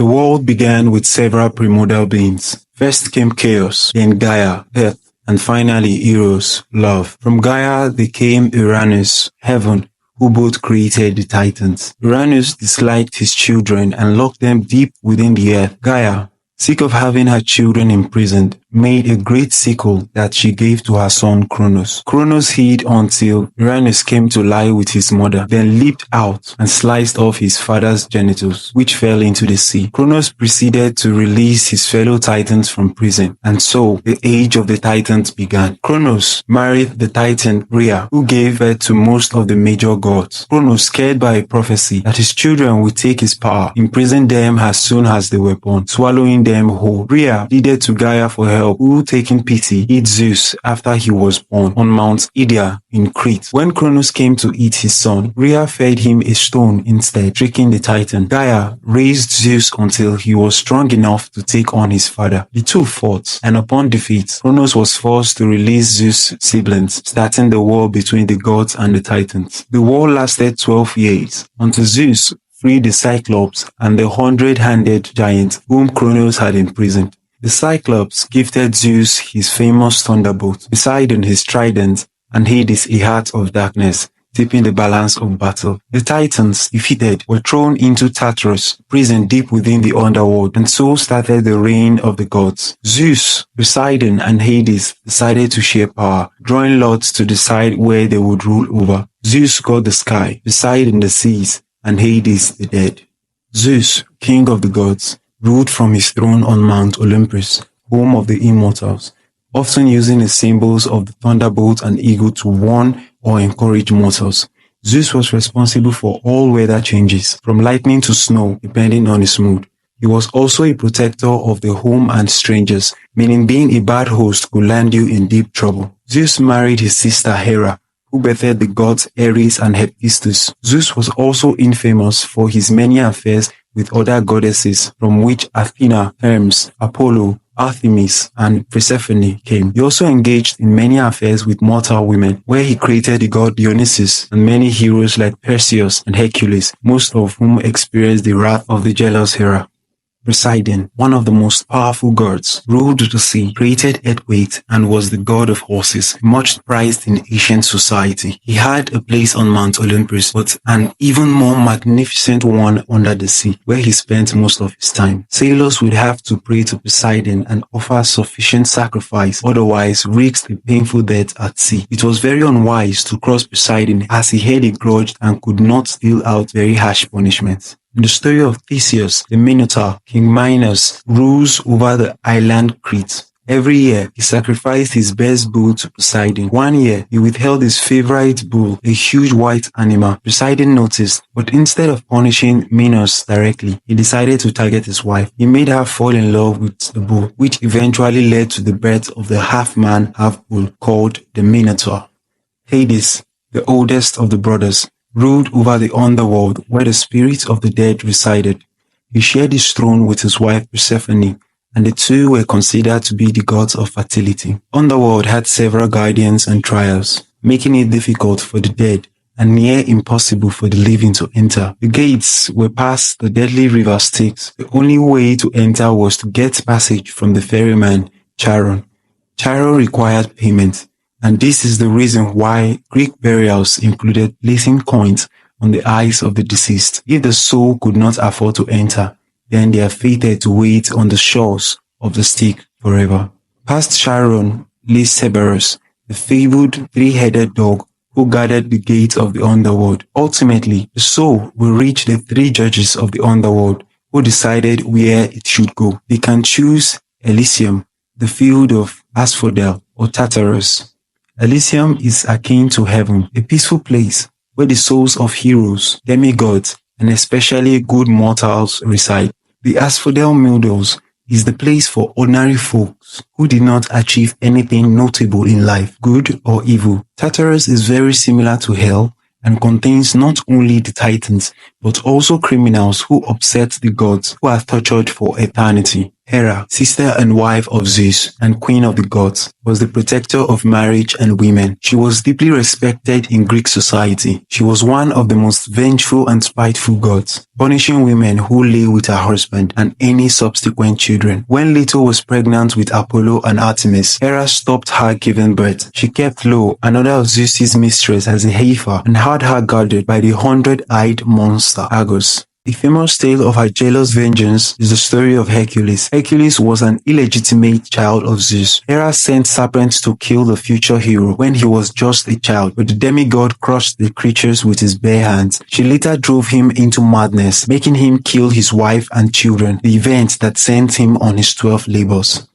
The world began with several primordial beings. First came chaos, then Gaia, earth, and finally Eros, love. From Gaia they came Uranus, heaven, who both created the Titans. Uranus disliked his children and locked them deep within the earth. Gaia, sick of having her children imprisoned, made a great sickle that she gave to her son Kronos. Kronos hid until Uranus came to lie with his mother, then leaped out and sliced off his father's genitals, which fell into the sea. Kronos proceeded to release his fellow Titans from prison, and so the age of the Titans began. Kronos married the Titan Rhea, who gave birth to most of the major gods. Kronos, scared by a prophecy that his children would take his power, imprisoned them as soon as they were born, swallowing them whole. Rhea pleaded to Gaia for help, who, taking pity, hid Zeus after he was born on Mount Ida in Crete. When Kronos came to eat his son, Rhea fed him a stone instead, tricking the Titan. Gaia raised Zeus until he was strong enough to take on his father. The two fought, and upon defeat, Kronos was forced to release Zeus' siblings, starting the war between the gods and the Titans. The war lasted 12 years, until Zeus freed the Cyclops and the 100-handed giant whom Kronos had imprisoned. The Cyclops gifted Zeus his famous thunderbolts, Poseidon his trident, and Hades a heart of darkness, tipping the balance of battle. The Titans, defeated, were thrown into Tartarus, prison deep within the underworld, and so started the reign of the gods. Zeus, Poseidon, and Hades decided to share power, drawing lots to decide where they would rule over. Zeus got the sky, Poseidon the seas, and Hades the dead. Zeus, king of the gods, ruled from his throne on Mount Olympus, home of the immortals, often using the symbols of the thunderbolt and eagle to warn or encourage mortals. Zeus was responsible for all weather changes, from lightning to snow, depending on his mood. He was also a protector of the home and strangers, meaning being a bad host could land you in deep trouble. Zeus married his sister Hera, who birthed the gods Ares and Hephaestus. Zeus was also infamous for his many affairs with other goddesses, from which Athena, Hermes, Apollo, Artemis, and Persephone came. He also engaged in many affairs with mortal women, where he created the god Dionysus and many heroes like Perseus and Hercules, most of whom experienced the wrath of the jealous Hera. Poseidon, one of the most powerful gods, ruled the sea, created earthquakes, and was the god of horses, much prized in ancient society. He had a place on Mount Olympus, but an even more magnificent one under the sea, where he spent most of his time. Sailors would have to pray to Poseidon and offer sufficient sacrifice, otherwise risk a painful death at sea. It was very unwise to cross Poseidon, as he held a grudge and could not deal out very harsh punishments. In the story of Theseus, the Minotaur, King Minos rules over the island Crete. Every year, he sacrificed his best bull to Poseidon. One year, he withheld his favorite bull, a huge white animal. Poseidon noticed, but instead of punishing Minos directly, he decided to target his wife. He made her fall in love with the bull, which eventually led to the birth of the half-man, half-bull called the Minotaur. Hades, the oldest of the brothers, ruled over the underworld where the spirits of the dead resided. He shared his throne with his wife Persephone, and the two were considered to be the gods of fertility. Underworld had several guardians and trials, making it difficult for the dead and near impossible for the living to enter. The gates were past the deadly river Styx. The only way to enter was to get passage from the ferryman Charon. Charon required payment. And this is the reason why Greek burials included placing coins on the eyes of the deceased. If the soul could not afford to enter, then they are fated to wait on the shores of the Styx forever. Past Charon lay Cerberus, the fabled three-headed dog who guarded the gates of the underworld. Ultimately, the soul will reach the three judges of the underworld who decided where it should go. They can choose Elysium, the field of asphodel, or Tartarus. Elysium is akin to heaven, a peaceful place where the souls of heroes, demigods, and especially good mortals reside. The asphodel meadows is the place for ordinary folks who did not achieve anything notable in life, good or evil. Tartarus is very similar to hell and contains not only the titans, but also criminals who upset the gods who are tortured for eternity. Hera, sister and wife of Zeus and queen of the gods, was the protector of marriage and women. She was deeply respected in Greek society. She was one of the most vengeful and spiteful gods, punishing women who lay with her husband and any subsequent children. When Leto was pregnant with Apollo and Artemis, Hera stopped her giving birth. She kept Lo, another of Zeus's mistress, as a heifer and had her guarded by the 100-eyed monster Argus. The famous tale of her jealous vengeance is the story of Hercules. Hercules was an illegitimate child of Zeus. Hera sent serpents to kill the future hero when he was just a child, but the demigod crushed the creatures with his bare hands. She later drove him into madness, making him kill his wife and children, the event that sent him on his 12 labors.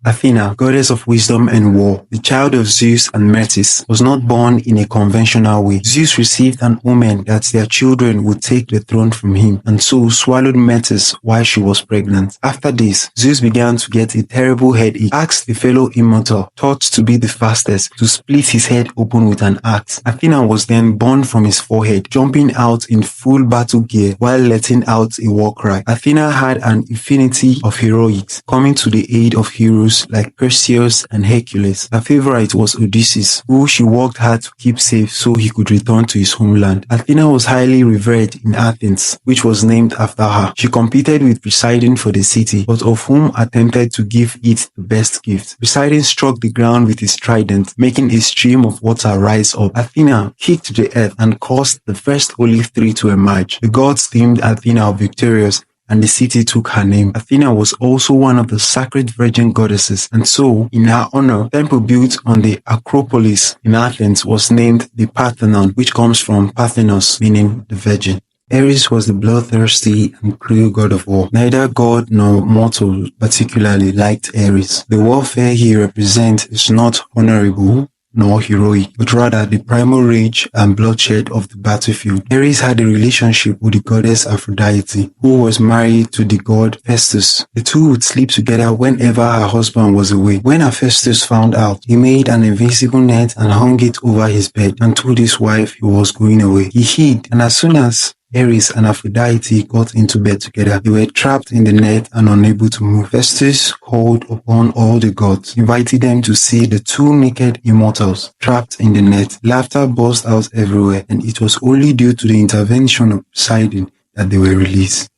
Athena, goddess of wisdom and war, the child of Zeus and Metis, was not born in a conventional way. Zeus received an omen that their children would take the throne from him, and so swallowed Metis while she was pregnant. After this, Zeus began to get a terrible headache, asked the fellow immortal, thought to be the fastest, to split his head open with an axe. Athena was then born from his forehead, jumping out in full battle gear while letting out a war cry. Athena had an infinity of heroics, coming to the aid of heroes like Perseus and Hercules. Her favorite was Odysseus, who she worked hard to keep safe so he could return to his homeland. Athena was highly revered in Athens, which was named after her. She competed with Poseidon for the city, but of whom attempted to give it the best gift. Poseidon struck the ground with his trident, making a stream of water rise up. Athena kicked the earth and caused the first olive tree to emerge. The gods deemed Athena victorious, and the city took her name. Athena was also one of the sacred virgin goddesses, and so, in her honor, a temple built on the Acropolis in Athens was named the Parthenon, which comes from Parthenos, meaning the virgin. Ares was the bloodthirsty and cruel god of war. Neither god nor mortal particularly liked Ares. The warfare he represents is not honorable nor heroic, but rather the primal rage and bloodshed of the battlefield. Ares had a relationship with the goddess Aphrodite, who was married to the god Festus. The two would sleep together whenever her husband was away. When Hephaestus found out, he made an invisible net and hung it over his bed and told his wife he was going away. He hid, and as soon as Ares and Aphrodite got into bed together, they were trapped in the net and unable to move. Festus called upon all the gods, invited them to see the two naked immortals trapped in the net. Laughter burst out everywhere, and it was only due to the intervention of Poseidon that they were released.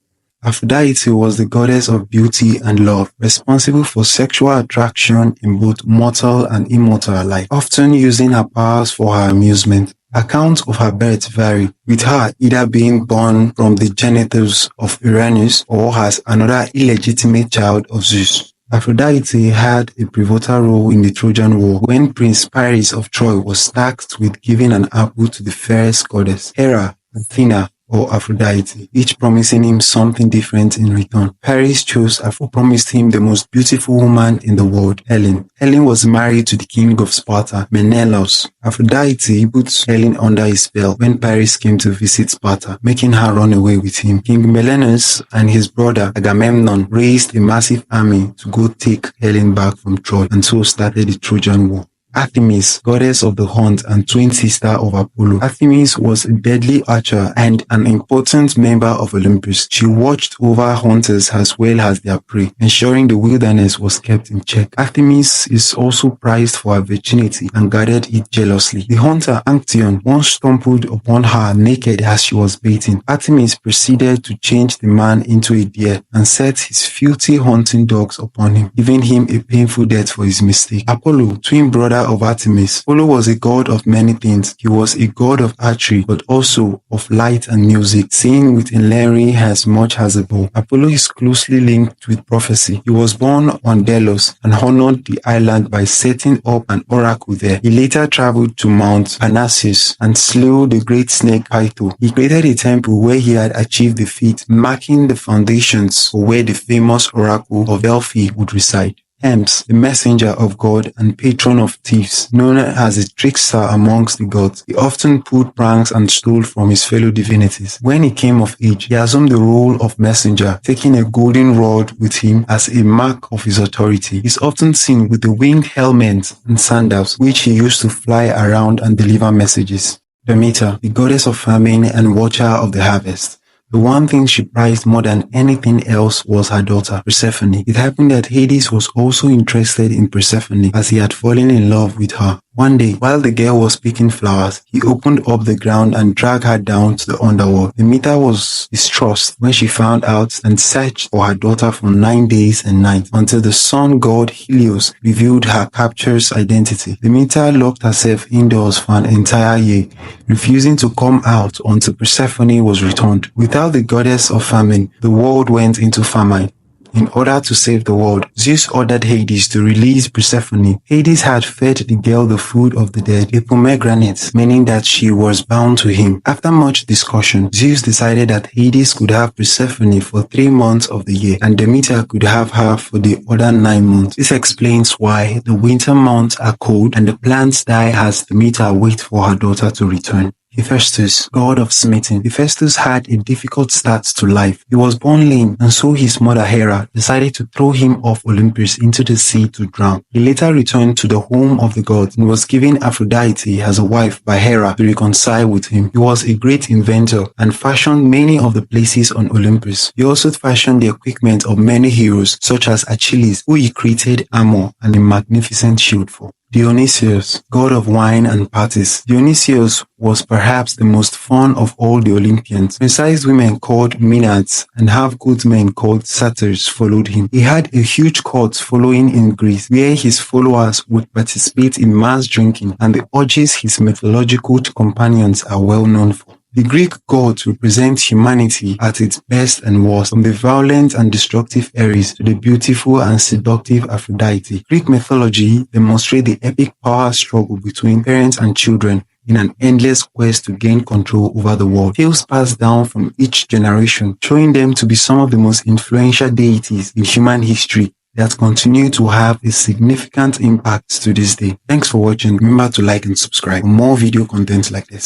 Aphrodite was the goddess of beauty and love, responsible for sexual attraction in both mortal and immortal alike, often using her powers for her amusement. Accounts of her birth vary, with her either being born from the genitals of Uranus or as another illegitimate child of Zeus. Aphrodite had a pivotal role in the Trojan War when Prince Paris of Troy was tasked with giving an apple to the fairest goddess, Hera, Athena, or Aphrodite, each promising him something different in return. Paris chose who promised him the most beautiful woman in the world, Helen. Helen was married to the king of Sparta, Menelaus. Aphrodite put Helen under his spell when Paris came to visit Sparta, making her run away with him. King Menelaus and his brother Agamemnon raised a massive army to go take Helen back from Troy, and so started the Trojan War. Artemis, goddess of the hunt and twin sister of Apollo. Artemis was a deadly archer and an important member of Olympus. She watched over hunters as well as their prey, ensuring the wilderness was kept in check. Artemis is also prized for her virginity and guarded it jealously. The hunter Pantheon once stumbled upon her naked as she was baiting. Artemis proceeded to change the man into a deer and set his filthy hunting dogs upon him, giving him a painful death for his mistake. Apollo, twin brother of Artemis. Apollo was a god of many things. He was a god of archery, but also of light and music, seeing with Lenri as much as a bow. Apollo is closely linked with prophecy. He was born on Delos and honored the island by setting up an oracle there. He later traveled to Mount Olympus and slew the great snake Python. He created a temple where he had achieved the feat, marking the foundations for where the famous oracle of Delphi would reside. Hermes, the messenger of God and patron of thieves, known as a trickster amongst the gods, he often pulled pranks and stole from his fellow divinities. When he came of age, he assumed the role of messenger, taking a golden rod with him as a mark of his authority. He is often seen with a winged helmet and sandals, which he used to fly around and deliver messages. Demeter, the goddess of famine and watcher of the harvest. The one thing she prized more than anything else was her daughter, Persephone. It happened that Hades was also interested in Persephone as he had fallen in love with her. One day, while the girl was picking flowers, he opened up the ground and dragged her down to the underworld. Demeter was distressed when she found out and searched for her daughter for 9 days and nights until the sun god Helios revealed her captor's identity. Demeter locked herself indoors for an entire year, refusing to come out until Persephone was returned. Without the goddess of famine, the world went into famine. In order to save the world, Zeus ordered Hades to release Persephone. Hades had fed the girl the food of the dead, a pomegranate, meaning that she was bound to him. After much discussion, Zeus decided that Hades could have Persephone for 3 months of the year, and Demeter could have her for the other 9 months. This explains why the winter months are cold and the plants die as Demeter waits for her daughter to return. Hephaestus, god of smithing. Hephaestus had a difficult start to life. He was born lame, and so his mother Hera decided to throw him off Olympus into the sea to drown. He later returned to the home of the gods and was given Aphrodite as a wife by Hera to reconcile with him. He was a great inventor and fashioned many of the places on Olympus. He also fashioned the equipment of many heroes such as Achilles, who he created armor and a magnificent shield for. Dionysius, god of wine and parties. Dionysius was perhaps the most fun of all the Olympians. Precise women called Maenads and half-goat men called Satyrs followed him. He had a huge cult following in Greece, where his followers would participate in mass drinking, and the orgies his mythological companions are well known for. The Greek gods represent humanity at its best and worst, from the violent and destructive Ares to the beautiful and seductive Aphrodite. Greek mythology demonstrates the epic power struggle between parents and children in an endless quest to gain control over the world. Tales passed down from each generation, showing them to be some of the most influential deities in human history that continue to have a significant impact to this day. Thanks for watching. Remember to like and subscribe for more video content like this.